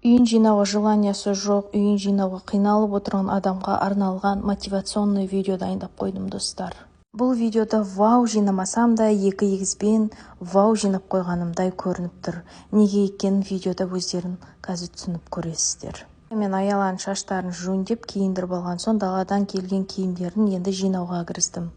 Үйін жинауға желаниясы жоқ, үйін жинауға қиналып отырған адамға арналған мотивационный видео дайындап қойдым достар. Бұл видеода вау жинамасам да екі егізбен вау жинап қойғанымдай көрініп тұр. Неге екенін видеода өздерін қазір түсініп көресіздер. Мен Аяланың шаштарын жөндеп киіндіріп алған соң даладан келген киімдерін енді жинауға кірістім.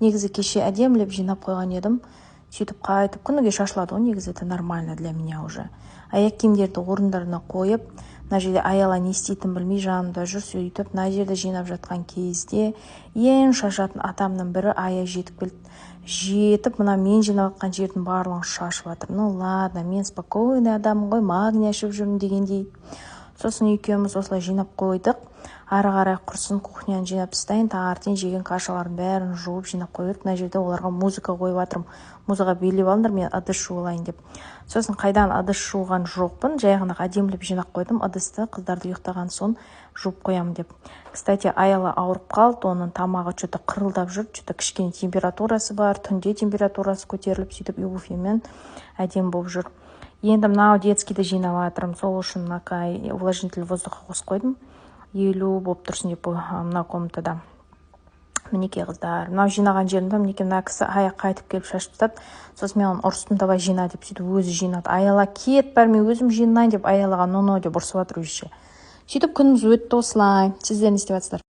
Негізі кеше әдемілеп жинап қойған едім. Сөйтіп қайтып күніге шашылады ғой, негізі это нормально для меня уже. Аяқ киімдерді орындарына қойып, мына жерде Аяла не істейтінін білмей жанымда жүр. Сөйтіп мына жерде жинап жатқан кезде ең шашатын атамның бірі Ая жетіп келді. Жетіп мына мен жинап жатқан жердің барлығын шашып жатыр. Ну ладно, мен спокойный адаммын ғой, магний ашып жүрмін дегендей. Сосын екеуміз осылай жинап қойдық. Ары қарай құрсын, кухняны жинап тастайын, таңертең жеген кашалардың бәрін жуып жинап қойдық. Мына жерде оларға музыка қойып жатырмын. Музыка билеп алыңдар, мен ыдыс жуылайын деп. Сосын қайдан ыдыс жуған жоқпын, жай ғана әдемілеп жинап қойдым. Ыдысты қыздарды ұйықтаған соң жуып қоямын деп. Кстати, Аяла ауырып қалды, оның тамағы что-то қырылдап жүр, что-то кішкене температурасы бар, түнде температурасы көтеріліп, сөйтіп ибуфенмен әдем болып жүр. Енді мынау детскийді жинап жатырмын, сол үшін мынакай увлажнитель воздуха қосып қойдым. 50 болып тұрсын деп мына комнатада. Мінеке қыздар, мынау жинаған жерімді мінеке мына кісі аяқ қайтып келіп шашып тастады. Сосын мен оны ұрыстым, давай жина деп, сөйтіп өзі жинады. Аяла кет бар, мен өзім жинайын деп, Аялаға но деп ұрсып жатыр өзінше. Сөйтіп күніміз өтті осылай. Сіздер не істеп жатсыздар?